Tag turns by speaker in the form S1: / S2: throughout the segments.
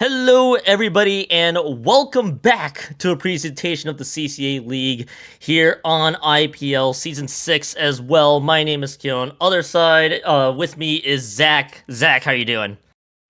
S1: Hello, everybody, and welcome back to a presentation of the CCA League here on IPL Season 6 as well. My name is Keon. Other side, with me is Zach. Zach, how you doing?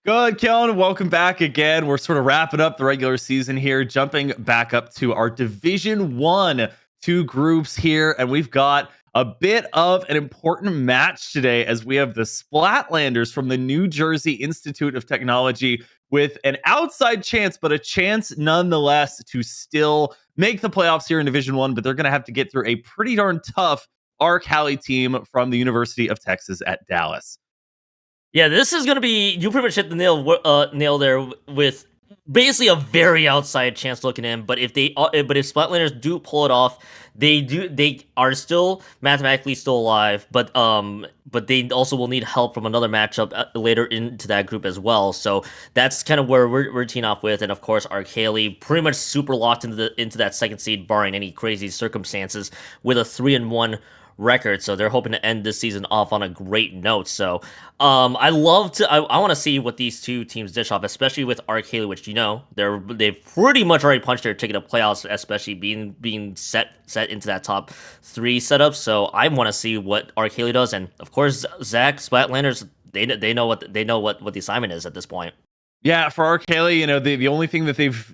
S2: Good, Kellen. Welcome back again. We're sort of wrapping up the regular season here, jumping back up to our Division 1 two groups here, and we've got a bit of an important match today as we have the Splatlanders from the New Jersey Institute of Technology with an outside chance, but a chance nonetheless to still make the playoffs here in Division 1, but they're going to have to get through a pretty darn tough Halley team from the University of Texas at Dallas.
S1: Yeah, this is gonna be. You pretty much hit the nail there with basically a very outside chance looking in. But if Splatlanders do pull it off, they are still mathematically still alive. But they also will need help from another matchup later into that group as well. So that's kind of where we're teeing off with, and of course, Halley pretty much super locked into that second seed, barring any crazy circumstances, with a 3-1 record. So they're hoping to end this season off on a great note. So I want to see what these two teams dish off, especially with Halley, which they've pretty much already punched their ticket of playoffs, especially being set into that top 3 setup. So I want to see what Halley does, and of course Zach, Splatlanders, they know what the assignment is at this point.
S2: Yeah, for Halley, the only thing that they've,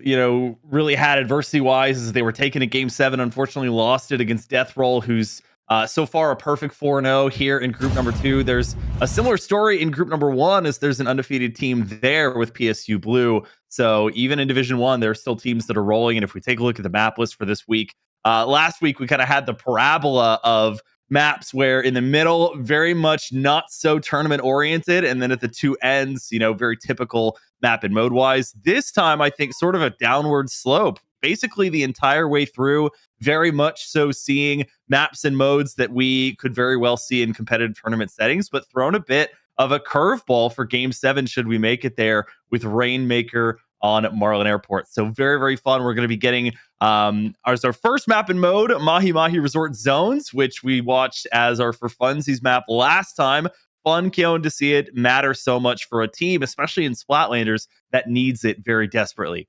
S2: really had adversity wise is they were taken at game 7, unfortunately lost it against Death Roll, who's so far a perfect 4-0 here in group number 2. There's a similar story in group number 1 as there's an undefeated team there with PSU Blue. So even in Division 1, there are still teams that are rolling. And if we take a look at the map list for this week, last week we kind of had the parabola of maps where in the middle, very much not so tournament oriented. And then at the two ends, very typical map and mode wise. This time, I think sort of a downward slope, basically the entire way through, very much so seeing maps and modes that we could very well see in competitive tournament settings, but thrown a bit of a curveball for game 7 should we make it there with Rainmaker on Marlin Airport. So very, very fun. We're going to be getting as our first map and mode, Mahi Mahi Resort Zones, which we watched as our For Funsies map last time. Fun, Keon, to see it matter so much for a team, especially in Splatlanders, that needs it very desperately.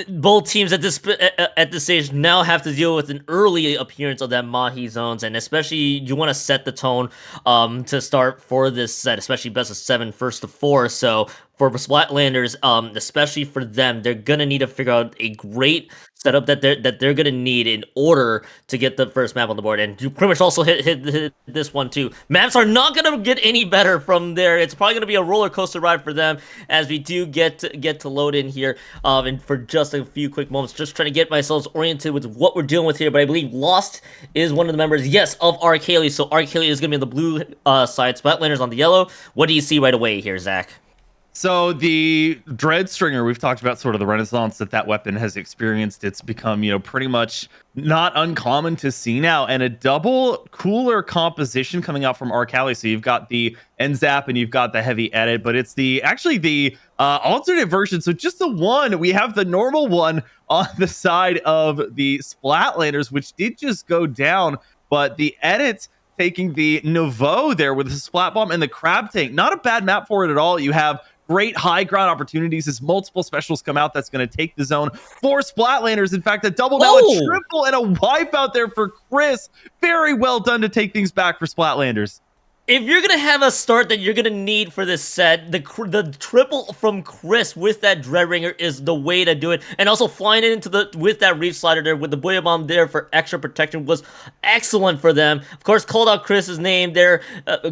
S1: Both teams at this stage now have to deal with an early appearance of that Mahi zones, and especially you want to set the tone to start for this set, especially best of 7, first to 4. So for Splatlanders, especially for them, they're gonna need to figure out a great setup that they're gonna need in order to get the first map on the board. And you pretty much also hit this one too. Maps are not gonna get any better from there. It's probably gonna be a roller coaster ride for them as we do get to load in here. And for just a few quick moments, just trying to get myself oriented with what we're dealing with here. But I believe Lost is one of the members, yes, of Halley. So Halley is gonna be on the blue side, Splatlanders on the yellow. What do you see right away here, Zach?
S2: So the Dread Stringer, we've talked about sort of the renaissance that weapon has experienced. It's become, pretty much not uncommon to see now, and a double cooler composition coming out from Halley. So you've got the NZAP and you've got the heavy edit, but it's the alternate version. So just the one, we have the normal one on the side of the Splatlanders, which did just go down, but the edit taking the Nouveau there with the Splat Bomb and the Crab Tank. Not a bad map for it at all. You have great high ground opportunities as multiple specials come out. That's going to take the zone for Splatlanders. In fact, a double, now a triple, and a wipe out there for Chris. Very well done to take things back for Splatlanders.
S1: If you're gonna have a start that you're gonna need for this set, the triple from Chris with that Dread Ringer is the way to do it, and also flying it into with that Reef Slider there with the Booyah Bomb there for extra protection was excellent for them. Of course, called out Chris's name there,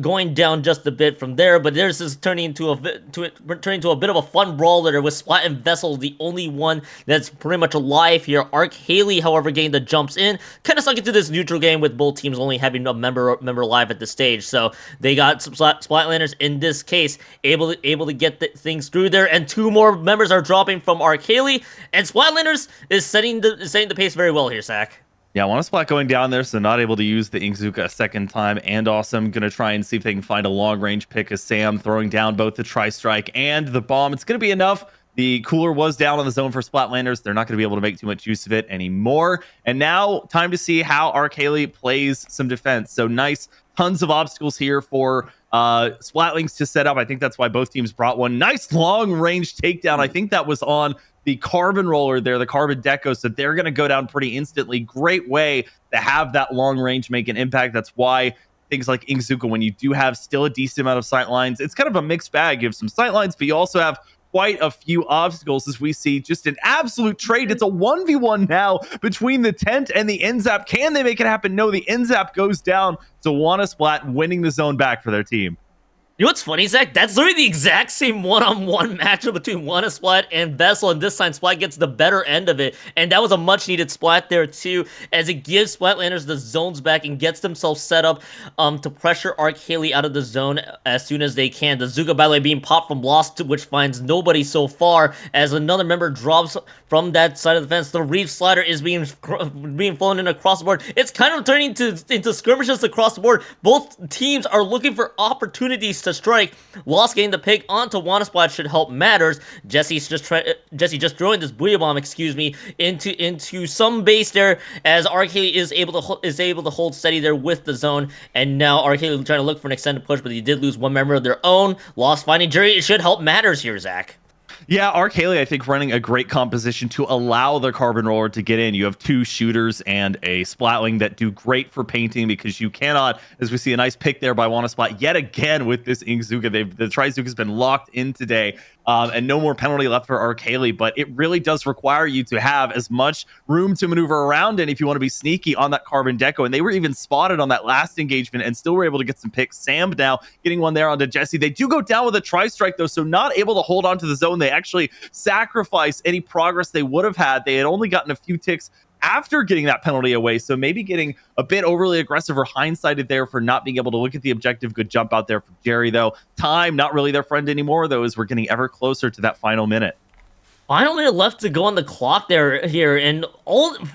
S1: going down just a bit from there, but this is turning into a bit of a fun brawler there with Splat and Vessel, the only one that's pretty much alive here. Halley, however, getting the jumps in, kind of sunk into this neutral game with both teams only having a member alive at this stage. So they got some Splatlanders in this case able to get things through there, and 2 more members are dropping from Halley, and Splatlanders is setting the pace very well here, Zach.
S2: Yeah, one Splat going down there, so not able to use the Inkzuka a second time. And Awesome going to try and see if they can find a long range pick as Sam throwing down both the Tri-Strike and the bomb. It's going to be enough. The cooler was down on the zone for Splatlanders. They're not going to be able to make too much use of it anymore. And now time to see how Halley plays some defense. So nice, tons of obstacles here for Splatlings to set up. I think that's why both teams brought one. Nice long range takedown. I think that was on the carbon roller there, the carbon deco. So they're going to go down pretty instantly. Great way to have that long range make an impact. That's why things like Ingzuka, when you do have still a decent amount of sight lines, it's kind of a mixed bag. You have some sight lines, but you also have quite a few obstacles as we see just an absolute trade. It's a 1v1 now between the tent and the NZAP. Can they make it happen? No, the NZAP goes down to Wanna Splat, winning the zone back for their team.
S1: You know what's funny, Zach? That's literally the exact same one-on-one matchup between Wanna Splat and Vessel, and this time Splat gets the better end of it, and that was a much-needed Splat there too, as it gives Splatlanders the zones back and gets themselves set up to pressure Halley out of the zone as soon as they can. The Zuka, by the way, being popped from Lost, which finds nobody so far, as another member drops from that side of the fence. The Reef Slider is being flown in across the board. It's kind of turning into skirmishes across the board. Both teams are looking for opportunities to strike. Lost getting the pick onto Wanna Splat should help matters. Jesse just throwing this Booyah Bomb, into some base there, as Halley is able to hold steady there with the zone. And now Halley trying to look for an extended push, but he did lose one member of their own. Lost finding Jerry. It should help matters here, Zach.
S2: Yeah, Halley, I think, running a great composition to allow the carbon roller to get in. You have two shooters and a splatling that do great for painting, because you cannot, as we see a nice pick there by Wanna Splat yet again with this Ingzuka. The Trizuka's been locked in today, and no more penalty left for Halley, but it really does require you to have as much room to maneuver around in if you want to be sneaky on that carbon deco. And they were even spotted on that last engagement and still were able to get some picks. Sam now getting one there onto Jesse. They do go down with a tri-strike though, so not able to hold on to the zone. They actually sacrifice any progress they would have had. They had only gotten a few ticks after getting that penalty away, so maybe getting a bit overly aggressive or hindsighted there for not being able to look at the objective. Good jump out there from Jerry though. Time not really their friend anymore though, as we're getting ever closer to that final minute.
S1: Final minute left to go on the clock here, and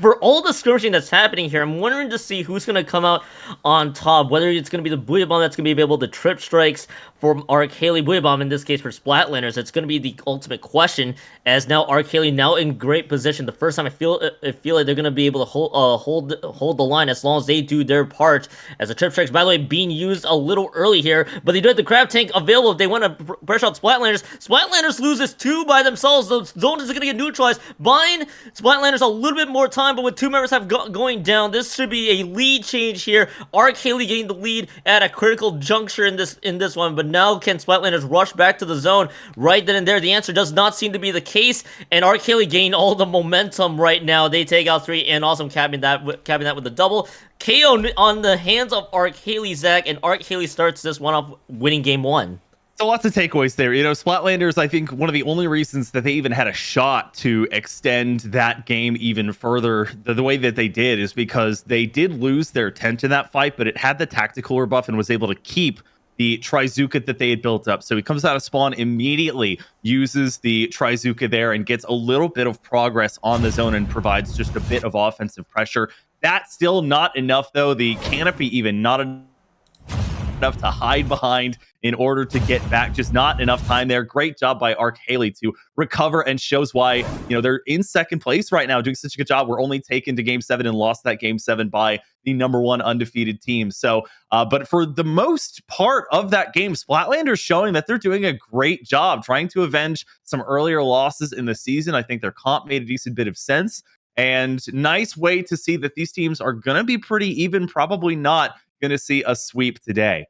S1: for all the skirmishing that's happening here, I'm wondering to see who's going to come out on top, whether it's going to be the Booyah Bomb that's going to be able to trip strikes for Halley, Booyah Bomb in this case for Splatlanders. It's going to be the ultimate question, as now Halley now in great position. The first time I feel like they're going to be able to hold the line as long as they do their part, as the trip strikes, by the way, being used a little early here, but they do have the Crab Tank available if they want to pressure out Splatlanders. Splatlanders loses two by themselves. Those zone is going to get neutralized, buying Splatlanders a little bit more time, but with two members going down, this should be a lead change here. Halley getting the lead at a critical juncture in this one, but now can Splatlanders rush back to the zone right then and there? The answer does not seem to be the case, and Halley gain all the momentum right now. They take out three, and awesome capping that with a double. KO on the hands of Halley, Zach, and Halley starts this one off winning game one.
S2: So lots of takeaways there. You know, Splatlanders, I think one of the only reasons that they even had a shot to extend that game even further the way that they did is because they did lose their tent in that fight, but it had the tactical rebuff and was able to keep the Trizuka that they had built up. So he comes out of spawn immediately, uses the Trizuka there, and gets a little bit of progress on the zone and provides just a bit of offensive pressure. That's still not enough, though. The canopy even not enough to hide behind in order to get back. Just not enough time there. Great job by Halley to recover, and shows why, you know, they're in second place right now, doing such a good job. We're only taken to game 7 and lost that game 7 by the #1 undefeated team. So, but for the most part of that game, Splatlanders showing that they're doing a great job trying to avenge some earlier losses in the season. I think their comp made a decent bit of sense, and nice way to see that these teams are going to be pretty even, probably not going to see a sweep today.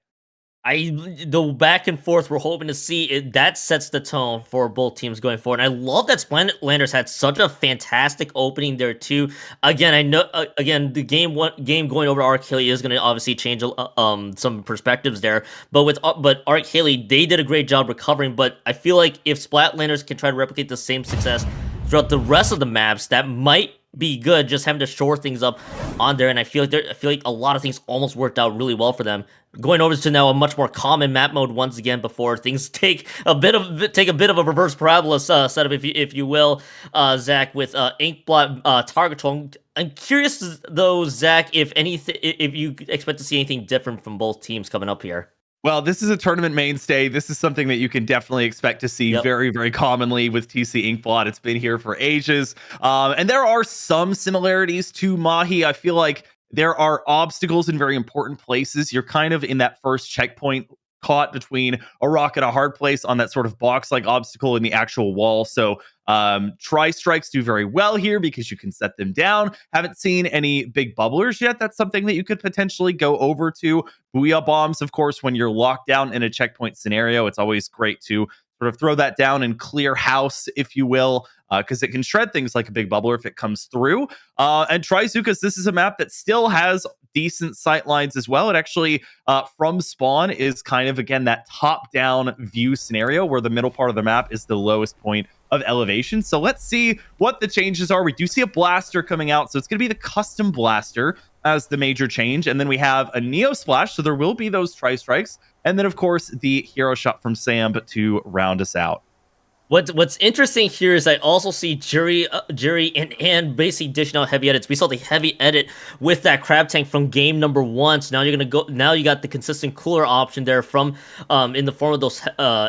S1: The back and forth we're hoping to see, that sets the tone for both teams going forward. And I love that Splatlanders had such a fantastic opening there too. Again, I know the game going over to Halley is going to obviously change some perspectives there. But Halley, they did a great job recovering. But I feel like if Splatlanders can try to replicate the same success throughout the rest of the maps, that might be good, just having to shore things up on there. And I feel like a lot of things almost worked out really well for them. Going over to now a much more common map mode once again before things take a bit of a reverse parabola setup, if you will, Zach, with Inkblot target control. I'm curious though, Zach, if you expect to see anything different from both teams coming up here.
S2: Well, this is a tournament mainstay. This is something that you can definitely expect to see very, very commonly with TC Inkblot. It's been here for ages. And there are some similarities to Mahi. I feel like there are obstacles in very important places. You're kind of in that first checkpoint caught between a rock and a hard place on that sort of box-like obstacle in the actual wall. So tri-strikes do very well here because you can set them down. Haven't seen any big bubblers yet. That's something that you could potentially go over to. Booyah bombs, of course, when you're locked down in a checkpoint scenario, it's always great to sort of throw that down and clear house, if you will, because it can shred things like a big bubbler if it comes through. And Trizukas, this is a map that still has decent sight lines as well. It actually, from spawn, is kind of, again, that top-down view scenario where the middle part of the map is the lowest point of elevation. So let's see what the changes are. We do see a blaster coming out, so it's going to be the custom blaster as the major change. And then we have a Neo Splash, so there will be those tri-strikes. And then, of course, the hero shot from Sam to round us out.
S1: What's interesting here is I also see Jury and basically dishing out heavy edits. We saw the heavy edit with that crab tank from game number 1. So now you're gonna go. Now you got the consistent cooler option there from in the form of those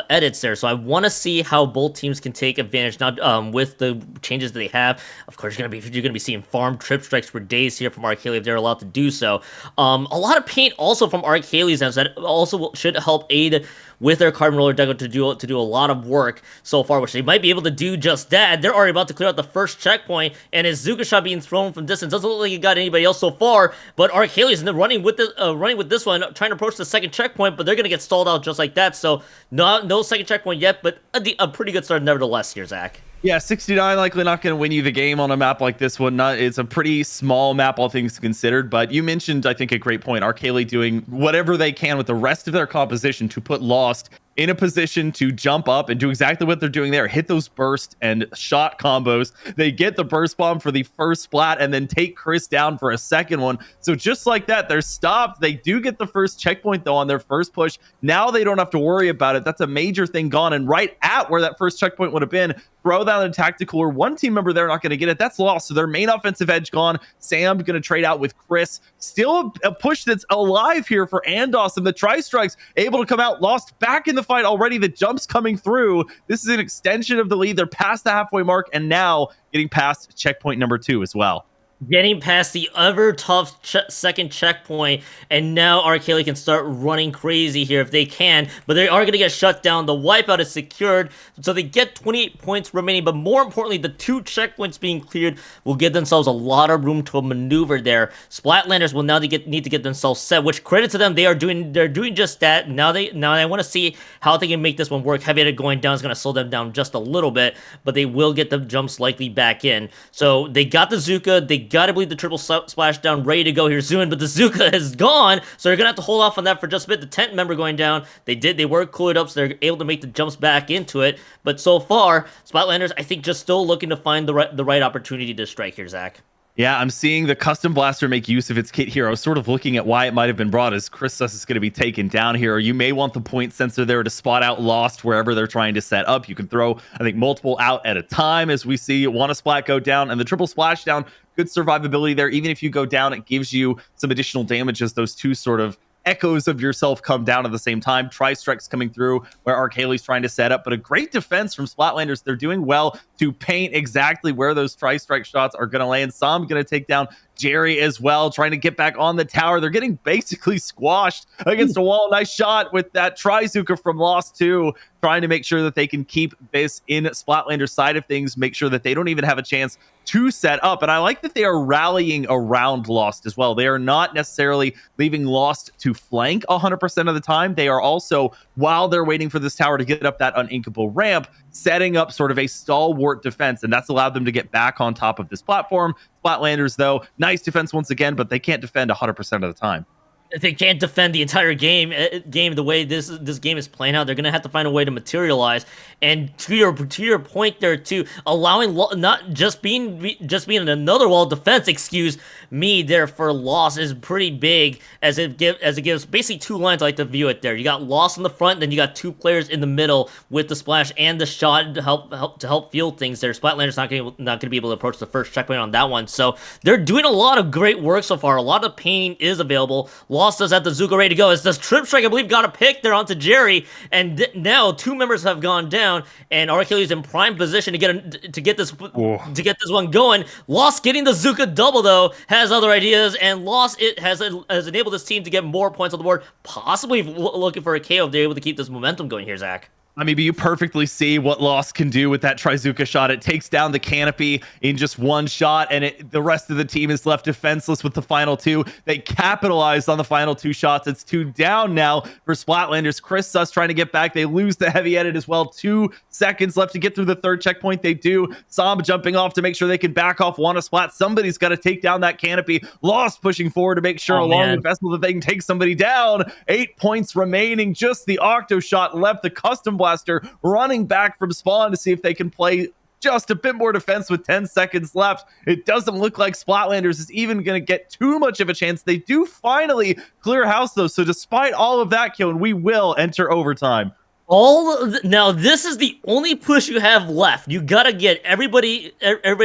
S1: edits there. So I want to see how both teams can take advantage now with the changes that they have. Of course, you're gonna be seeing farm trip strikes for days here from Halley if they're allowed to do so. A lot of paint also from Halley's, and that also should help aid with their carbon roller deck to do a lot of work so far, which they might be able to do just that. They're already about to clear out the first checkpoint, and his Zuka shot being thrown from distance doesn't look like he got anybody else so far. But Halley's running with this one, trying to approach the second checkpoint, but they're gonna get stalled out just like that. So no second checkpoint yet, but a pretty good start nevertheless here, Zach.
S2: Yeah, 69 likely not going to win you the game on a map like this one. It's a pretty small map, all things considered. But you mentioned, I think, a great point. Halley doing whatever they can with the rest of their composition to put Lost in a position to jump up and do exactly what they're doing there. Hit those burst and shot combos. They get the burst bomb for the first splat and then take Chris down for a second one. So just like that, they're stopped. They do get the first checkpoint, though, on their first push. Now they don't have to worry about it. That's a major thing gone. And right at where that first checkpoint would have been, throw down a tactical or one team member there not going to get it. That's lost. So their main offensive edge gone. Sam going to trade out with Chris. Still a push that's alive here for Andos, and the tri-strikes able to come out. Lost back in the fight already. The jumps coming through. This is an extension of the lead. They're past the halfway mark and now getting past checkpoint number 2 as well.
S1: Getting past the ever tough second checkpoint, and now Halley can start running crazy here if they can, but they are going to get shut down. The wipeout is secured, so they get 28 points remaining, but more importantly, the 2 checkpoints being cleared will give themselves a lot of room to maneuver there. Splatlanders will now need to get themselves set, which credit to them, they're doing just that. Now I want to see how they can make this one work. Heavy edit going down is going to slow them down just a little bit, but they will get the jumps likely back in. So they got the Zuka, they gotta believe the triple splashdown ready to go here soon, but the Zuka is gone, so they're gonna have to hold off on that for just a bit. The tent member going down, they were cooled up, so they're able to make the jumps back into it. But so far, Splatlanders, I think, just still looking to find the right opportunity to strike here, Zach.
S2: Yeah, I'm seeing the custom blaster make use of its kit here. I was sort of looking at why it might have been brought as Chris Suss is going to be taken down here. You may want the point sensor there to spot out Lost wherever they're trying to set up. You can throw, I think, multiple out at a time, as we see one a splat go down, and the triple splashdown, good survivability there. Even if you go down, it gives you some additional damage as those 2 sort of echoes of yourself come down at the same time. Tri-strikes coming through where Halley's trying to set up, but a great defense from Splatlanders. They're doing well to paint exactly where those tri-strike shots are going to land. Some going to take down Jerry as well, trying to get back on the tower. They're getting basically squashed against a wall. Nice shot with that Trizuka from Lost 2, trying to make sure that they can keep this in Splatlander's side of things, make sure that they don't even have a chance to set up. And I like that they are rallying around Lost as well. They are not necessarily leaving Lost to flank 100% of the time. They are also, while they're waiting for this tower to get up that uninkable ramp, setting up sort of a stalwart defense, and that's allowed them to get back on top of this platform. Splatlanders, though, nice defense once again, but they can't defend 100% of the time.
S1: If they can't defend the entire game the way this game is playing out, they're gonna have to find a way to materialize. And to your point there too, allowing not just being in another wall defense, excuse me, there for Lost is pretty big, as it gives basically 2 lines. I like to view it there. You got Lost in the front, then you got 2 players in the middle with the splash and the shot to help field things there. Splatlanders not gonna be able to approach the first checkpoint on that one. So they're doing a lot of great work so far. A lot of painting is available. Lost Lost does have the Zuko ready to go. As does Trip Strike, I believe, got a pick there onto Jerry, and now 2 members have gone down, and Archeli's in prime position to get this one going. Lost getting the Zuka double though has other ideas, and Lost has enabled this team to get more points on the board, possibly looking for a KO if they're able to keep this momentum going here, Zach.
S2: I mean, but you perfectly see what Lost can do with that Trizuka shot. It takes down the canopy in just one shot, and the rest of the team is left defenseless with the final 2. They capitalized on the final 2 shots. It's 2 down now for Splatlanders. Chris Suss trying to get back. They lose the heavy edit as well. 2 seconds left to get through the 3rd checkpoint. They do. Som jumping off to make sure they can back off Wanna Splat. Somebody's got to take down that canopy. Lost pushing forward to make sure along with Vessel that they can take somebody down. 8 points remaining. Just the Octo shot left. The Custom Blaster running back from spawn to see if they can play just a bit more defense with 10 seconds left. It doesn't look like Splatlanders is even going to get too much of a chance. They do finally clear house though, so despite all of that, Kyon, we will enter overtime.
S1: Now this is the only push you have left. You gotta get everybody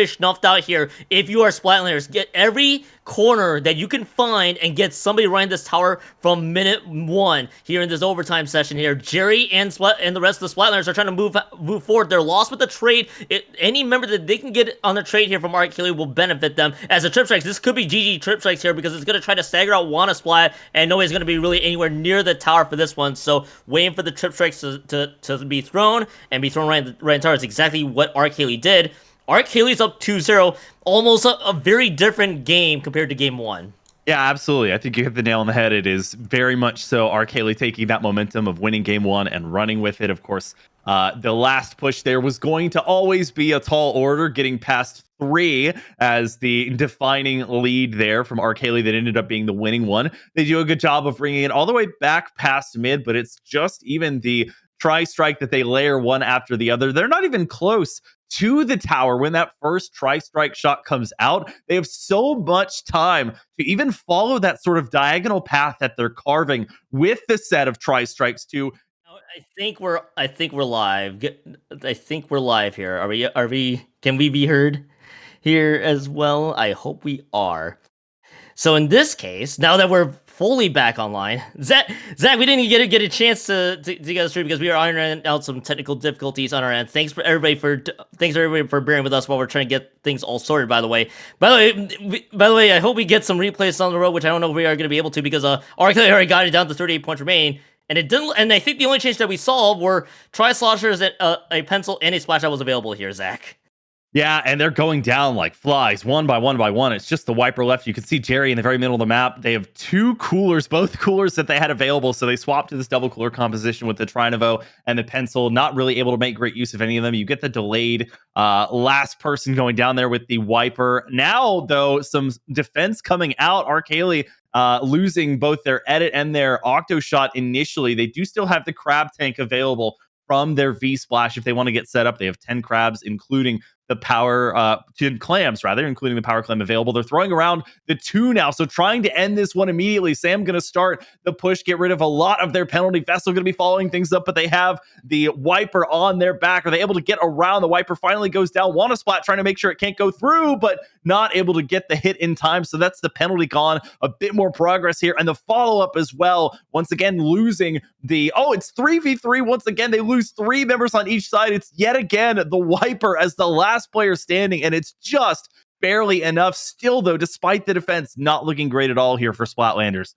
S1: snuffed out here. If you are Splatlanders, get every corner that you can find and get somebody running this tower from minute 1 here in this overtime session here. Jerry and the rest of the Splatlanders are trying to move forward. They're lost with the trade. Any member that they can get on the trade here from Archeli will benefit them. As a Trip Strikes, this could be GG Trip Strikes here because it's going to try to stagger out Wanna Splat, and nobody's going to be really anywhere near the tower for this one. So waiting for the Trip Strikes to be thrown and be thrown right in the tower is exactly what Archeli did. Archeli's up 2-0, almost a very different game compared to game 1.
S2: Yeah, absolutely. I think you hit the nail on the head. It is very much so Archeli taking that momentum of winning game 1 and running with it. Of course, the last push there was going to always be a tall order, getting past 3 as the defining lead there from Archeli that ended up being the winning one. They do a good job of bringing it all the way back past mid, but it's just even the tri-strike that they layer one after the other. They're not even close to the tower when that first tri-strike shot comes out. They have so much time to even follow that sort of diagonal path that they're carving with the set of tri-strikes to.
S1: I think we're live. I think we're live here. Are we can we be heard here as well? I hope we are. So in this case, now that we're fully back online, Zach, we didn't get a chance to get us through because we are ironing out some technical difficulties on our end. Thanks everybody for bearing with us while we're trying to get things all sorted. By the way, I hope we get some replays on the road, which I don't know if we are going to be able to because Archeli already got it down to 38 points remaining. And it didn't. And I think the only change that we saw were tri-sloshers, a pencil, and a splash that was available here, Zach.
S2: Yeah, and they're going down like flies, one by one. It's just the wiper left. You can see Jerry in the very middle of the map. They have 2 coolers, both coolers that they had available. So they swapped to this double cooler composition with the Trinovo and the pencil. Not really able to make great use of any of them. You get the delayed last person going down there with the wiper. Now, though, some defense coming out. Archeli losing both their edit and their octo shot initially. They do still have the crab tank available from their V splash if they want to get set up. They have 10 crabs, including the power 10 clams rather, including the power clam available. They're throwing around the 2 now, so trying to end this one immediately. Sam going to start the push, get rid of a lot of their penalty. Vessel going to be following things up, but they have the wiper on their back. Are they able to get around? The wiper finally goes down. Wanna Splat trying to make sure it can't go through, but not able to get the hit in time, so that's the penalty gone. A bit more progress here, and the follow-up as well. Once again, losing the... Oh, it's 3v3 once again. They lose 3 members on each side. It's yet again the wiper as the last player standing, and it's just barely enough still, though, despite the defense not looking great at all here for Splatlanders.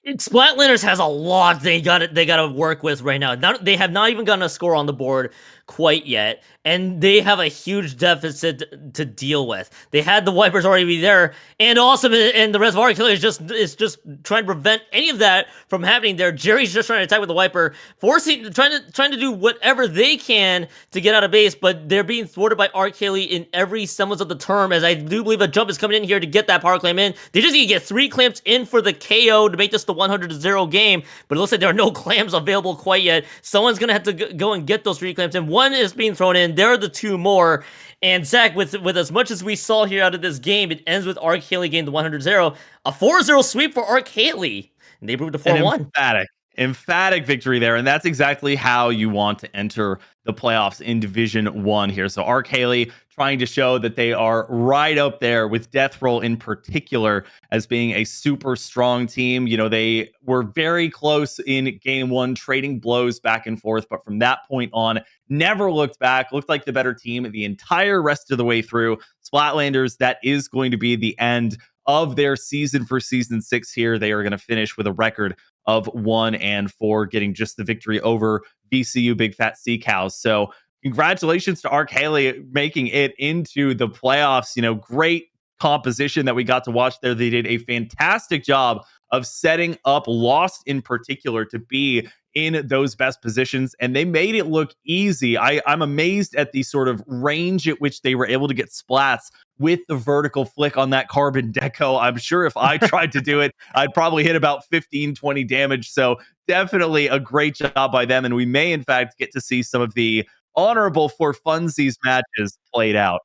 S1: Splatlanders has a lot they got to work with right now. They have not even gotten a score on the board quite yet, and they have a huge deficit to deal with. They had the wipers already be there, and also and the rest of Archeli is just trying to prevent any of that from happening there. Jerry's just trying to attack with the wiper, trying to do whatever they can to get out of base, but they're being thwarted by Archeli in every semblance of the term, as I do believe a jump is coming in here to get that power clamp in. They just need to get 3 clamps in for the KO to make this the 100-0 game, but it looks like there are no clams available quite yet. Someone's gonna have to go and get those 3 clamps in. One is being thrown in. There are the 2 more. And Zach, with as much as we saw here out of this game, it ends with Archeli getting the 100-0. A 4-0 sweep for Archeli. And they moved to 4-1.
S2: Emphatic victory there, and that's exactly how you want to enter the playoffs in Division One here. So Ark Haley trying to show that they are right up there with Death Roll in particular as being a super strong team. You know, they were very close in game one, trading blows back and forth, but from that point on, never looked back, looked like the better team the entire rest of the way through. Splatlanders, that is going to be the end of their season for season 6 here. They are going to finish with a record of 1-4, getting just the victory over VCU Big Fat Sea Cows. So congratulations to Ark Haley making it into the playoffs. You know, great composition that we got to watch there. They did a fantastic job of setting up Lost in particular to be in those best positions, and they made it look easy. I'm amazed at the sort of range at which they were able to get splats with the vertical flick on that carbon deco. I'm sure if I tried to do it, I'd probably hit about 15, 20 damage. So definitely a great job by them. And we may, in fact, get to see some of the honorable for funsies matches played out.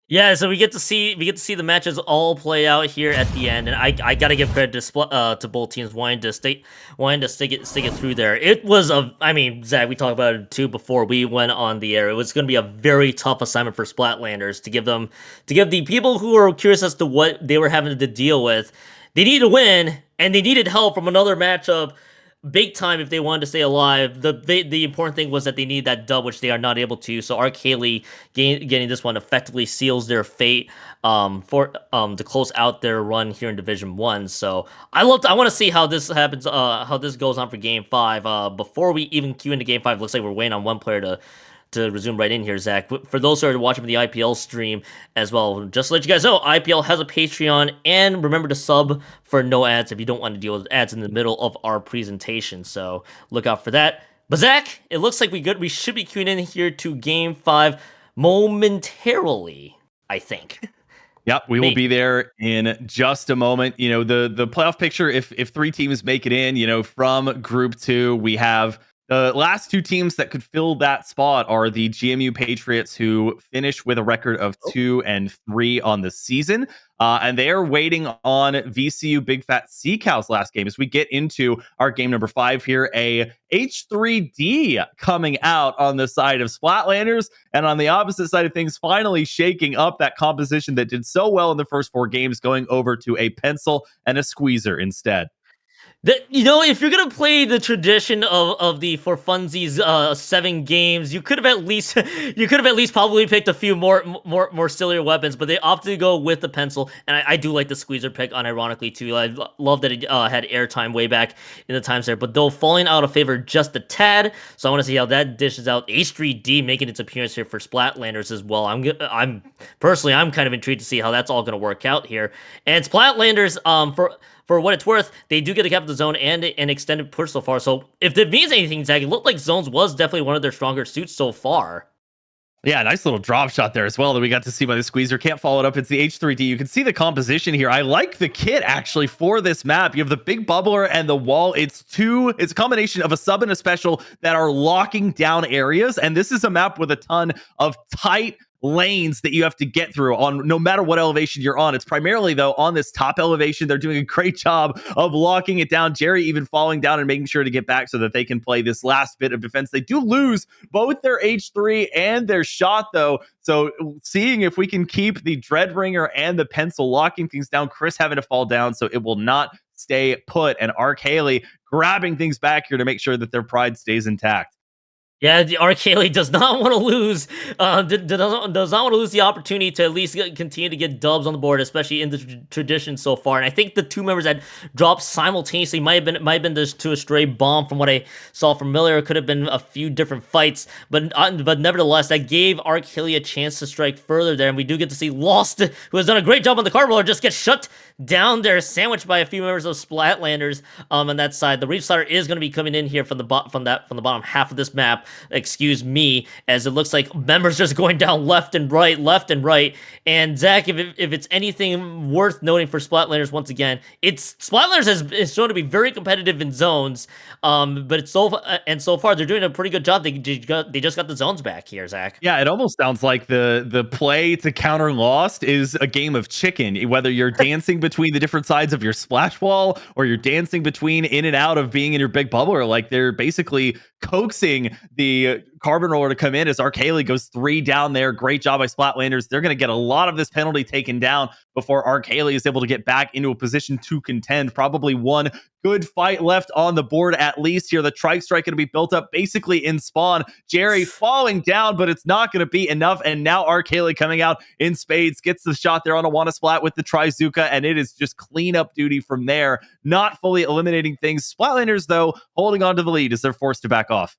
S1: Yeah, so we get to see the matches all play out here at the end, and I gotta give credit to both teams wanting to stick it through there. It was I mean, Zach, we talked about it too before we went on the air. It was going to be a very tough assignment for Splatlanders to give the people who are curious as to what they were having to deal with. They needed to win, and they needed help from another matchup big time if they wanted to stay alive. The important thing was that they need that dub, which they are not able to. So Ark Haley getting this one effectively seals their fate for to close out their run here in Division One. So I want to see how this happens, how this goes on for Game 5. Before we even queue into Game 5, looks like we're waiting on one player to resume right in here, Zach. For those who are watching the IPL stream as well, just to let you guys know, IPL has a Patreon, and remember to sub for no ads if you don't want to deal with ads in the middle of our presentation. So look out for that. But Zach, it looks like we should be queuing in here to Game 5 momentarily, I think.
S2: Yep, we will be there in just a moment. You know, the playoff picture, if 3 teams make it in, you know, from Group 2, we have the last 2 teams that could fill that spot are the GMU Patriots, who finished with a record of 2-3 on the season. And they are waiting on VCU Big Fat Sea Cows last game. As we get into our game number 5 here, a H3D coming out on the side of Splatlanders, and on the opposite side of things, finally shaking up that composition that did so well in the first 4 games, going over to a pencil and a squeezer instead.
S1: You know, if you're gonna play the tradition of the for funsies 7 games, you could have at least probably picked a few more sillier weapons, but they opted to go with the pencil, and I do like the squeezer pick unironically too. I love that it had airtime way back in the times there, but though falling out of favor just a tad, so I want to see how that dishes out. H3D making its appearance here for Splatlanders as well. I'm personally kind of intrigued to see how that's all gonna work out here, and Splatlanders for what it's worth, they do get a cap of the zone and an extended push so far. So if it means anything, Zach, it looked like zones was definitely one of their stronger suits so far.
S2: Yeah, nice little drop shot there as well that we got to see by the squeezer. Can't follow it up. It's the H3D. You can see the composition here. I like the kit actually for this map. You have the big bubbler and the wall. It's a combination of a sub and a special that are locking down areas. And this is a map with a ton of tight lanes that you have to get through on no matter what elevation you're on. It's primarily though on this top elevation. They're doing a great job of locking it down. Jerry even falling down and making sure to get back so that they can play this last bit of defense. They do lose both their H3 and their shot though. So seeing if we can keep the Dreadringer and the pencil locking things down, Chris having to fall down so it will not stay put, and Ark Haley grabbing things back here to make sure that their pride stays intact.
S1: Yeah, the Ark Haley does not want to lose. Does not want to lose the opportunity to at least continue to get dubs on the board, especially in the tradition so far. And I think the 2 members that dropped simultaneously might have been just to a stray bomb from what I saw from Miller. It could have been a few different fights, but nevertheless, that gave Ark Haley a chance to strike further there. And we do get to see Lost, who has done a great job on the card roller, just get shut down there, sandwiched by a few members of Splatlanders on that side. The Reef Slider is going to be coming in here from the bottom half of this map. excuse me, as it looks like members just going down left and right, left and right. And Zach, if it's anything worth noting for Splatlanders, once again, it's Splatlanders is shown to be very competitive in zones. But it's so far they're doing a pretty good job. They just got the zones back here, Zach.
S2: Yeah, it almost sounds like the play to counter Lost is a game of chicken. Whether you're dancing between the different sides of your splash wall, or you're dancing between in and out of being in your big bubbler, like they're basically coaxing the carbon roller to come in as Halley goes 3 down there. Great job by Splatlanders. They're going to get a lot of this penalty taken down before Halley is able to get back into a position to contend. Probably one good fight left on the board at least here. The trike strike going to be built up basically in spawn. Jerry falling down, but it's not going to be enough. And now Halley coming out in spades, gets the shot there on a Wanna Splat with the Trizuka, and it is just cleanup duty from there. Not fully eliminating things. Splatlanders, though, holding on to the lead as they're forced to back off.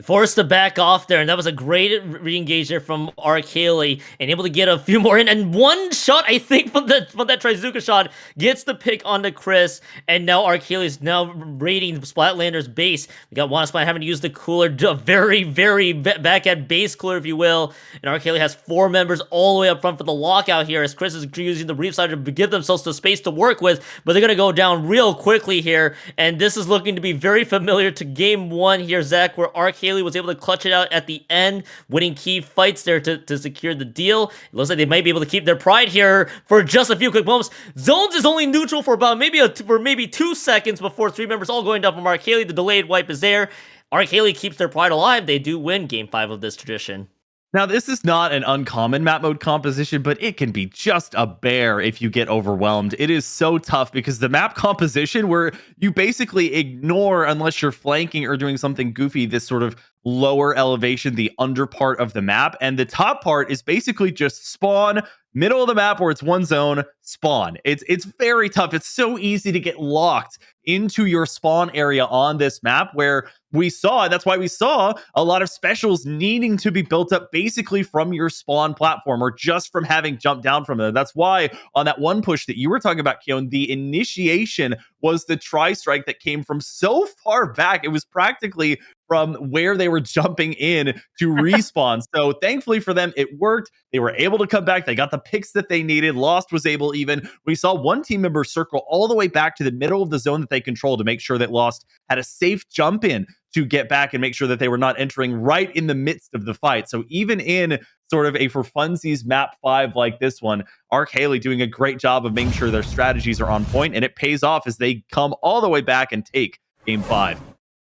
S1: Forced to back off there, and that was a great re-engage there from Halley, and able to get a few more in. And one shot, I think, from that Trizuka shot gets the pick onto Chris, and now Halley is now raiding Splatlander's base. We got Wanna Splat having to use the cooler, a very, very back at base cooler, if you will. And Halley has 4 members all the way up front for the lockout here, as Chris is using the Reef Side to give themselves the space to work with, but they're going to go down real quickly here, and this is looking to be very familiar to game 1 here, Zach, where Halley was able to clutch it out at the end, winning key fights there to secure the deal. It looks like they might be able to keep their pride here for just a few quick moments. Zones is only neutral for about maybe 2 seconds before 3 members all going down from Halley. The delayed wipe is there. Halley keeps their pride alive. They do win game 5 of this tradition.
S2: Now, this is not an uncommon map mode composition, but it can be just a bear if you get overwhelmed. It is so tough because the map composition where you basically ignore, unless you're flanking or doing something goofy, this sort of lower elevation, the under part of the map. And the top part is basically just spawn, middle of the map where it's one zone, spawn. It's very tough. It's so easy to get locked into your spawn area on this map where that's why we saw a lot of specials needing to be built up basically from your spawn platform or just from having jumped down from there. That's why on that one push that you were talking about, Keon, the initiation was the tri-strike that came from so far back. It was practically from where they were jumping in to respawn. So thankfully for them, it worked. They were able to come back. They got the picks that they needed. Lost was able even. We saw one team member circle all the way back to the middle of the zone that they controlled to make sure that Lost had a safe jump in to get back and make sure that they were not entering right in the midst of the fight. So even in sort of a for funsies map 5 like this one, Halley doing a great job of making sure their strategies are on point, and it pays off as they come all the way back and take game 5.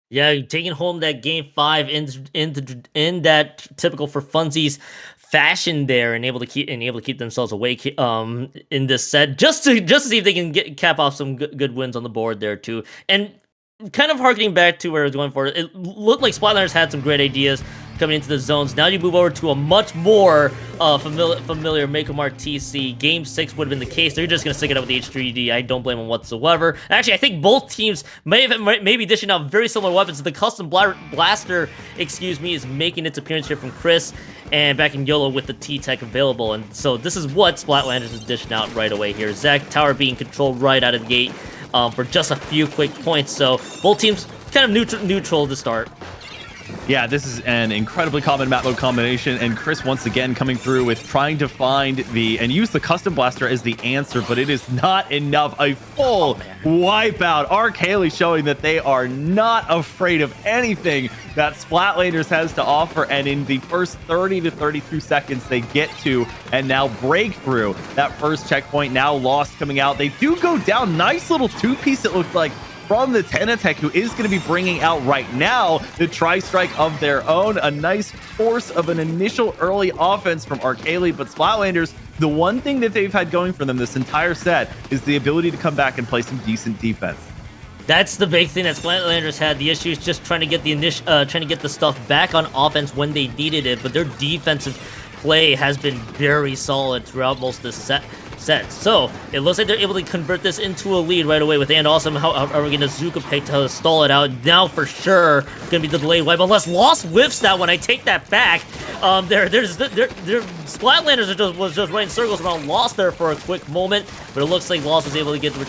S1: Yeah, taking home that game 5 in that typical for funsies fashion there, and able to keep themselves awake in this set, just to see if they can cap off some good wins on the board there too. And kind of harkening back to where I was going for, it looked like Splatlanders had some great ideas coming into the zones. Now you move over to a much more familiar Make 'em Art TC. Game 6 would have been the case. They're just going to stick it up with the H3D. I don't blame them whatsoever. Actually, I think both teams may be dishing out very similar weapons. The custom blaster, is making its appearance here from Chris, and back in YOLO with the T-Tech available. And so this is what Splatlanders is dishing out right away here. Zach Tower being controlled right out of the gate for just a few quick points. So both teams kind of neutral to start.
S2: Yeah, this is an incredibly common map mode combination, and Chris once again coming through with trying to find and use the custom blaster as the answer, but it is not enough. A full wipeout. Halley showing that they are not afraid of anything that Splatlanders has to offer, and in the first 30 to 32 seconds they get to and now break through that first checkpoint. Now Lost coming out. They do go down. Nice little two-piece it looked like from the Tenatech, who is going to be bringing out right now the tri-strike of their own. A nice force of an initial early offense from Halley, but Splatlanders, the one thing that they've had going for them this entire set is the ability to come back and play some decent defense.
S1: That's the big thing that Splatlanders had. The issue is just trying to get the stuff back on offense when they needed it, but their defensive play has been very solid throughout most of this set. So it looks like they're able to convert this into a lead right away with And Awesome. How are we going to Zuka pick to stall it out? Now for sure going to be the delayed wipe, unless Lost whiffs that one. I take that back. Splatlanders was just running circles around Lost there for a quick moment, but it looks like Lost was able to get the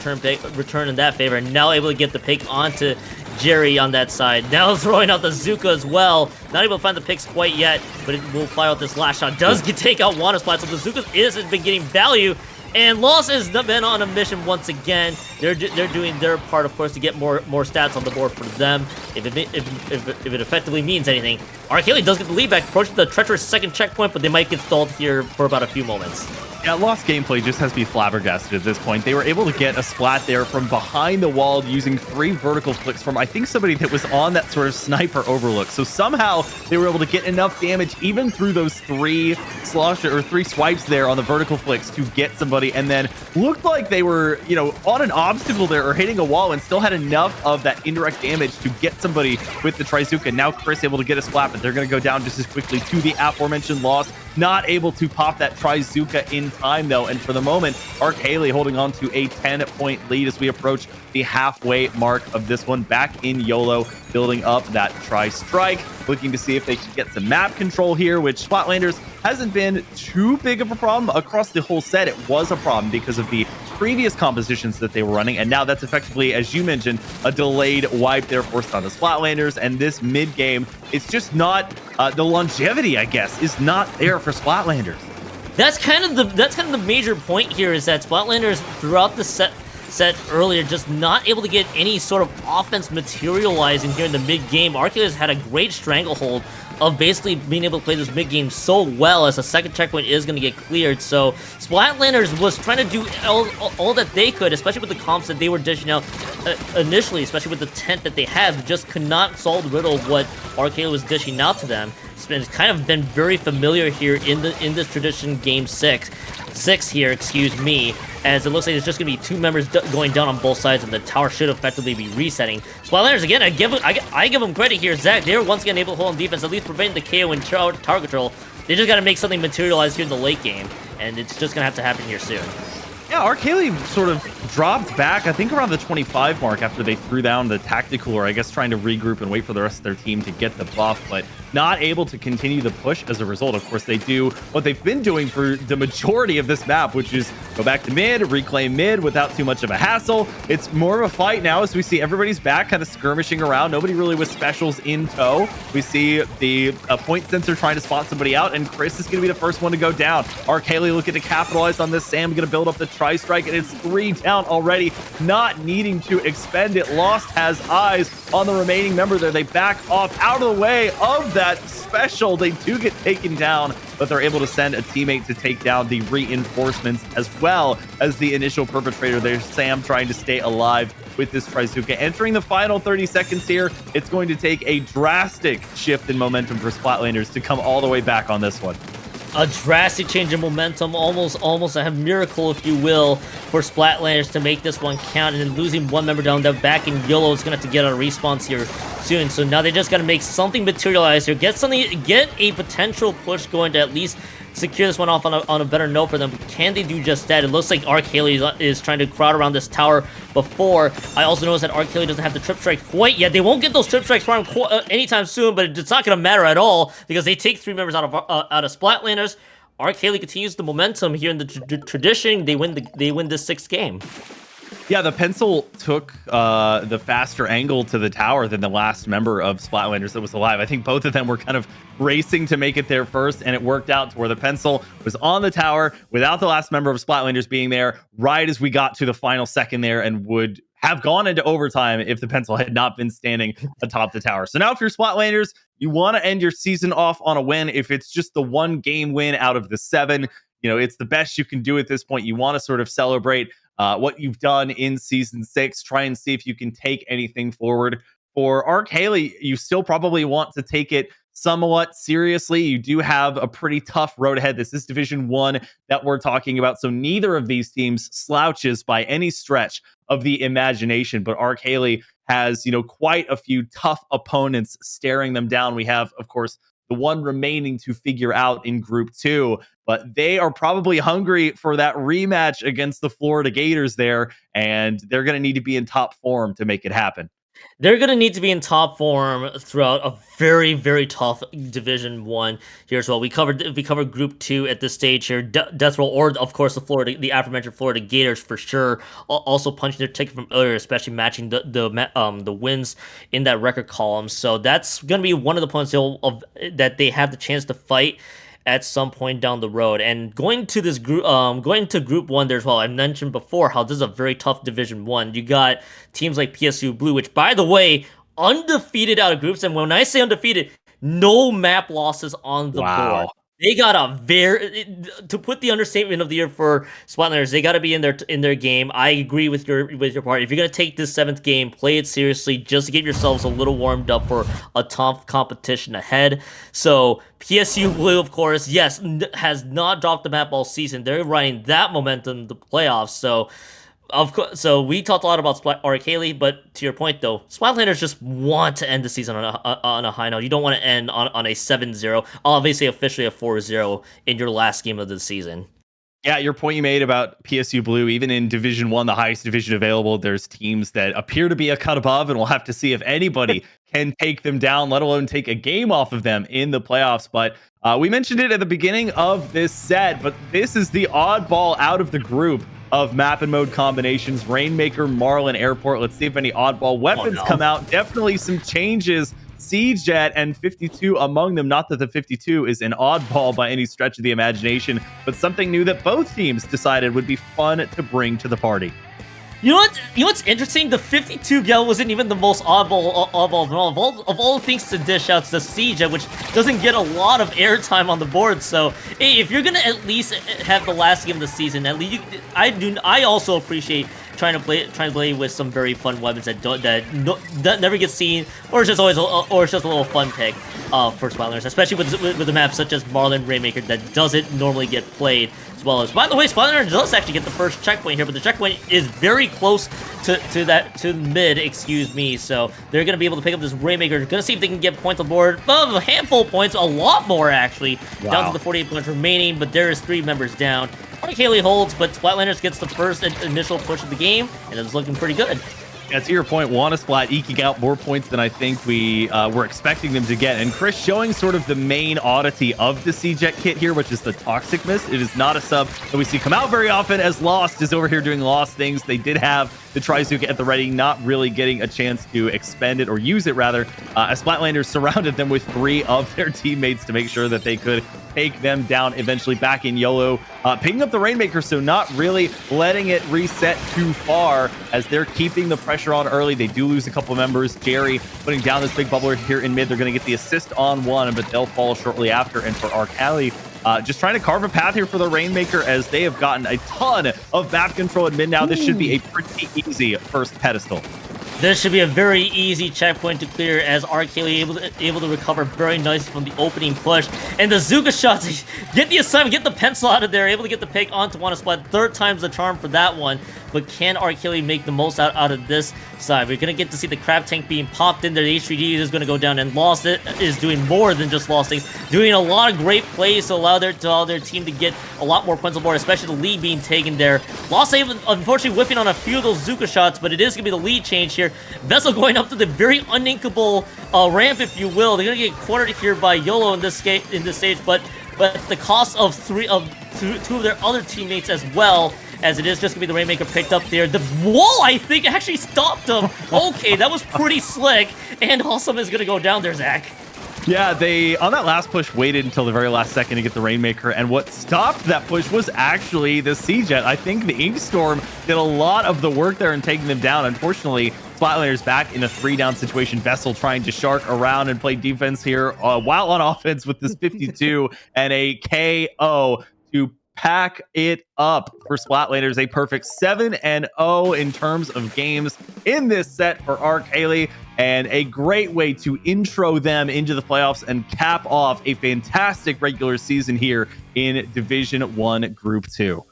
S1: return in that favor, and now able to get the pick onto Jerry on that side. Now throwing out the Zuka as well. Not able to find the picks quite yet, but it will fire out this last shot. Does take out Wanna Splat, so the Zuka has been getting value. And Lost has been on a mission once again. They're doing their part, of course, to get more stats on the board for them. If it effectively means anything, Halley does get the lead back, approaching the treacherous second checkpoint, but they might get stalled here for about a few moments.
S2: Yeah, Lost gameplay just has to be flabbergasted at this point. They were able to get a splat there from behind the wall using 3 vertical flicks from, I think, somebody that was on that sort of sniper overlook. So somehow they were able to get enough damage even through those 3 swipes there on the vertical flicks to get somebody, and then looked like they were, on an obstacle there or hitting a wall and still had enough of that indirect damage to get somebody with the Trizuka. Now Chris able to get a splat, but they're going to go down just as quickly to the aforementioned Lost. Not able to pop that Trizuka in time, though, and for the moment, Halley holding on to a 10-point lead as we approach the halfway mark of this one. Back in YOLO, building up that Tri-Strike, looking to see if they can get some map control here, which Splatlanders hasn't been too big of a problem across the whole set. It was a problem because of the previous compositions that they were running, and now that's effectively, as you mentioned, a delayed wipe there forced on the Splatlanders, and this mid game, it's just not the longevity, I guess, is not there for Splatlanders.
S1: That's kind of the major point here, is that Splatlanders throughout the set earlier just not able to get any sort of offense materializing here in the mid game. Halley has had a great stranglehold of basically being able to play this mid game so well, as a second checkpoint is going to get cleared. So Splatlanders was trying to do all that they could, especially with the comps that they were dishing out initially, especially with the tent that they had, just could not solve the riddle of what Halley was dishing out to them. It's kind of been very familiar here in this tradition game 6 here, excuse me, as it looks like there's just going to be 2 members going down on both sides, and the tower should effectively be resetting. Splatlanders, again, I give them credit here. Zach, they were once again able to hold on defense, at least preventing the KO and tower control. They just got to make something materialize here in the late game, and it's just going to have to happen here soon.
S2: Yeah, Halley sort of dropped back, I think, around the 25 mark after they threw down the tactical, or I guess trying to regroup and wait for the rest of their team to get the buff, but not able to continue the push as a result. Of course, they do what they've been doing for the majority of this map, which is go back to mid, reclaim mid without too much of a hassle. It's more of a fight now as we see everybody's back kind of skirmishing around. Nobody really with specials in tow. We see the point sensor trying to spot somebody out, and Chris is going to be the first one to go down. Halley looking to capitalize on this. Sam going to build up the Tri-Strike, and it's 3 down already, not needing to expend it. Lost has eyes on the remaining member there. They back off out of the way of that special. They do get taken down, but they're able to send a teammate to take down the reinforcements as well as the initial perpetrator there. Sam trying to stay alive with this Trizuka. Entering the final 30 seconds here, it's going to take a drastic shift in momentum for Splatlanders to come all the way back on this one.
S1: A drastic change in momentum, almost a miracle, if you will, for Splatlanders to make this one count, and then losing 1 member down there back in YOLO is going to have to get a response here soon. So now they just got to make something materialize here, get a potential push going to at least secure this one off on a better note for them. Can they do just that? It looks like Halley is trying to crowd around this tower before. I also noticed that Halley doesn't have the trip strike quite yet. They won't get those trip strikes from him anytime soon, but it's not going to matter at all because they take 3 members out of Splatlanders. Halley continues the momentum here in the tradition. They win this 6th game.
S2: Yeah, the pencil took the faster angle to the tower than the last member of Splatlanders that was alive. I think both of them were kind of racing to make it there first, and it worked out to where the pencil was on the tower without the last member of Splatlanders being there right as we got to the final second there, and would have gone into overtime if the pencil had not been standing atop the tower. So now if you're Splatlanders, you want to end your season off on a win. If it's just the 1 game win out of the 7, it's the best you can do at this point. You want to sort of celebrate what you've done in season 6, try and see if you can take anything forward. For Halley, you still probably want to take it somewhat seriously. You do have a pretty tough road ahead. This is Division 1 that we're talking about, so neither of these teams slouches by any stretch of the imagination, but Halley has, quite a few tough opponents staring them down. We have, of course, the one remaining to figure out in Group 2, but they are probably hungry for that rematch against the Florida Gators there, and they're going to need to be in top form to make it happen.
S1: They're gonna need to be in top form throughout a very, very tough Division One here as well. We covered Group Two at this stage here. Death Roll, or of course the aforementioned Florida Gators for sure. Also punching their ticket from earlier, especially matching the wins in that record column. So that's gonna be one of the points that they have the chance to fight at some point down the road. And going to Group One there as well. I mentioned before how this is a very tough Division One. You got teams like PSU Blue, which by the way, undefeated out of groups. And when I say undefeated, no map losses on the board.
S2: Wow.
S1: They got to put the understatement of the year for Splatlanders. They got to be in their game. I agree with your part. If you're gonna take this 7th game, play it seriously, just to get yourselves a little warmed up for a tough competition ahead. So PSU Blue, of course, yes, has not dropped the map all season. They're riding that momentum in the playoffs. So of course, so we talked a lot about Halley, but to your point though, Splatlanders just want to end the season on a high note. You don't want to end on a 7-0, obviously officially a 4-0 in your last game of the season.
S2: Yeah, your point you made about PSU Blue, even in Division One, the highest division available, there's teams that appear to be a cut above, and we'll have to see if anybody can take them down, let alone take a game off of them in the playoffs. But we mentioned it at the beginning of this set, but this is the oddball out of the group of map and mode combinations. Rainmaker, Marlin, Airport. Let's see if any oddball weapons come out. Definitely some changes. Siege Jet and 52 among them. Not that the 52 is an oddball by any stretch of the imagination, but something new that both teams decided would be fun to bring to the party.
S1: You know what? You know what's interesting? The 52 gal wasn't even the most oddball of all. Of all things to dish out, the Siege, which doesn't get a lot of airtime on the board. So, hey, if you're gonna at least have the last game of the season, at least I also appreciate trying to play with some very fun weapons that never get seen, or it's just a little fun pick for Splatlanders, especially with a map such as Marlin Rainmaker that doesn't normally get played as well as. By the way, Splatlanders does actually get the first checkpoint here, but the checkpoint is very close to mid, excuse me. So they're gonna be able to pick up this Rainmaker. Gonna see if they can get points on board. A handful of points, a lot more actually, down to the 48 points remaining. But there is 3 members down. Halley holds, but Splatlanders gets the first initial push of the game, and it's looking pretty good.
S2: Yeah, to your point, Wanna Splat eking out more points than I think we were expecting them to get. And Chris showing sort of the main oddity of the C-Jet kit here, which is the Toxic Mist. It is not a sub that we see come out very often, as Lost is over here doing Lost things. They did have the Trizuka at the ready, not really getting a chance to expend it, or use it rather, as Splatlanders surrounded them with 3 of their teammates to make sure that they could take them down eventually. Back in YOLO, picking up the Rainmaker, so not really letting it reset too far as they're keeping the pressure on early. They do lose a couple of members. Jerry putting down this big bubbler here in mid. They're going to get the assist on one, but they'll fall shortly after. And for Halley, just trying to carve a path here for the Rainmaker, as they have gotten a ton of map control at mid now. This should be a pretty easy first pedestal.
S1: This should be a very easy checkpoint to clear, as Halley able to recover very nicely from the opening push. And the Zuka shots, get the assignment, get the pencil out of there, able to get the pick onto Wanna Splat. 3rd time's the charm for that one. But can Halley make the most out of this side? We're going to get to see the Crab Tank being popped in there. The H3D is going to go down, and Lost is doing more than just Lost things. Doing a lot of great plays to allow their team to get a lot more points on board, especially the lead being taken there. Lost unfortunately whiffing on a few of those Zuka shots, but it is going to be the lead change here. Vessel going up to the very uninkable ramp, if you will. They're going to get cornered here by YOLO in this stage, but the cost of 2 of their other teammates as well, as it is just going to be the Rainmaker picked up there. The wall, I think, actually stopped him. Okay, that was pretty slick. And Awesome is going to go down there, Zach.
S2: Yeah, they, on that last push, waited until the very last second to get the Rainmaker, and what stopped that push was actually the C-Jet. I think the Inkstorm did a lot of the work there in taking them down. Unfortunately, Splatlanders back in a 3-down situation. Vessel trying to shark around and play defense here, while on offense with this 52 and a KO to pack it up for Splatlanders. A perfect 7-0 in terms of games in this set for Halley, and a great way to intro them into the playoffs and cap off a fantastic regular season here in Division 1 Group 2.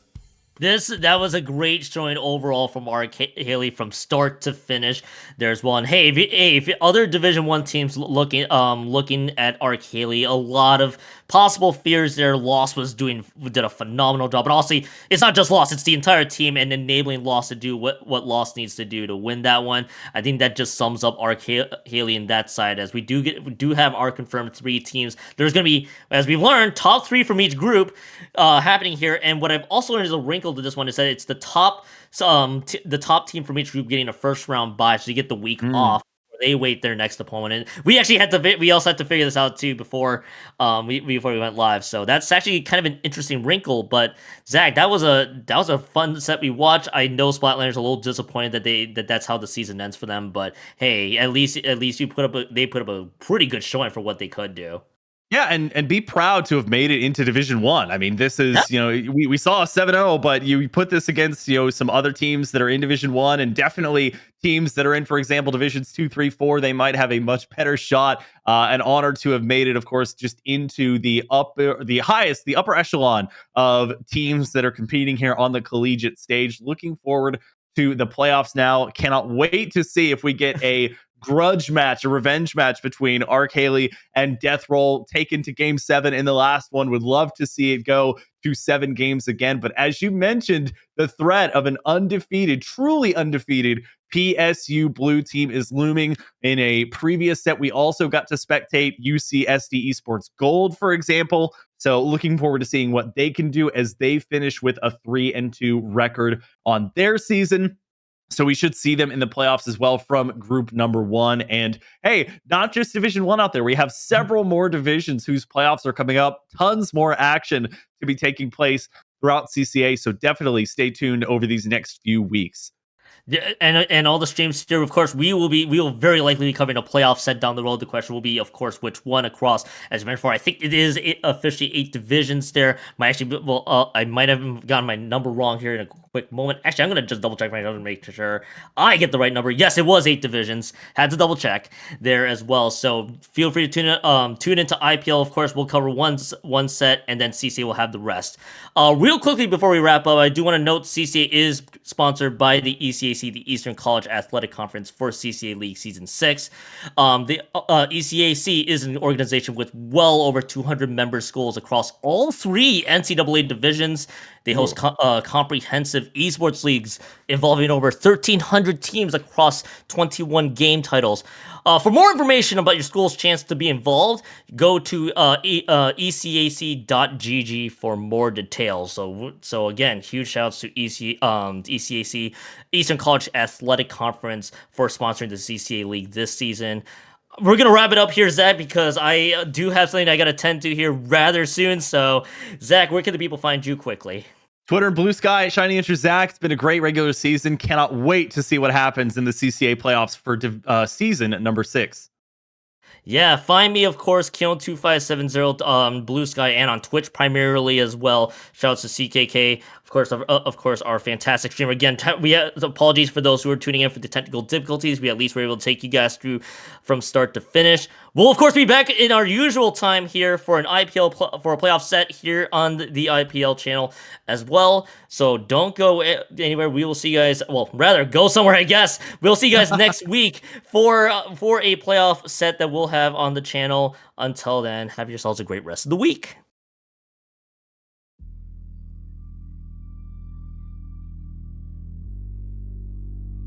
S1: That was a great showing overall from Halley from start to finish. There's one. Hey, if other Division 1 teams looking at Halley, a lot of possible fears there. Lost did a phenomenal job, but honestly, it's not just Lost; it's the entire team and enabling Lost to do what Lost needs to do to win that one. I think that just sums up our Halley in that side, as we do have our confirmed 3 teams. There's going to be, as we've learned, top 3 from each group happening here. And what I've also learned is a wrinkle to this one is that it's the top team from each group getting a first round bye, so you get the week
S2: Mm.
S1: off. They wait their next opponent. And we actually we also had to figure this out too before before we went live. So that's actually kind of an interesting wrinkle. But Zach, that was a fun set we watched. I know Splatlanders are a little disappointed that's how the season ends for them. But hey, at least they put up a pretty good showing for what they could do.
S2: Yeah, and be proud to have made it into Division One. I mean, this
S1: Yeah.
S2: is, we saw a 7-0, but you put this against, some other teams that are in Division One, and definitely teams that are in, for example, Divisions 2, 3, 4. They might have a much better shot. An honor to have made it, of course, just into the upper echelon of teams that are competing here on the collegiate stage. Looking forward to the playoffs now. Cannot wait to see if we get a grudge match, a revenge match between Halley and Death Roll taken to game 7 in the last one. Would love to see it go to 7 games again. But as you mentioned, the threat of an undefeated, truly undefeated PSU blue team is looming. In a previous set, we also got to spectate UCSD Esports Gold, for example. So looking forward to seeing what they can do as they finish with a 3-2 record on their season. So we should see them in the playoffs as well from group number 1. And hey, not just Division 1 out there. We have several more divisions whose playoffs are coming up. Tons more action to be taking place throughout CCA. So definitely stay tuned over these next few weeks.
S1: Yeah, and all the streams here, of course, we will very likely be covering a playoff set down the road. The question will be, of course, which one across. As you mentioned before, I think it is officially 8 divisions there. I might have gotten my number wrong here in a quick moment. Actually, I'm gonna just double check my number to make sure I get the right number. Yes, it was 8 divisions. Had to double check there as well. So feel free to tune into IPL. Of course, we'll cover one set, and then CCA will have the rest. Real quickly before we wrap up, I do want to note CCA is sponsored by the ECAC, the Eastern College Athletic Conference for CCA League Season 6. The ECAC is an organization with well over 200 member schools across all 3 NCAA divisions. They host comprehensive esports leagues involving over 1,300 teams across 21 game titles. For more information about your school's chance to be involved, go to ecac.gg for more details. So again, huge shouts to ECAC, Eastern College Athletic Conference, for sponsoring the CCA League this season. We're going to wrap it up here, Zach, because I do have something I got to tend to here rather soon. So, Zach, where can the people find you quickly?
S2: Twitter and Blue Sky, Shining Answer Zach. It's been a great regular season. Cannot wait to see what happens in the CCA playoffs for season number 6.
S1: Yeah, find me, of course, Keon2570 on Blue Sky and on Twitch primarily as well. Shouts to CKK, of course, our fantastic streamer. Again, apologies for those who are tuning in for the technical difficulties. We at least were able to take you guys through from start to finish. We'll, of course, be back in our usual time here for an IPL for a playoff set here on the IPL channel as well. So don't go anywhere. We will see you guys. Well, rather go somewhere, I guess. We'll see you guys next week for a playoff set that we'll have on the channel. Until then, have yourselves a great rest of the week.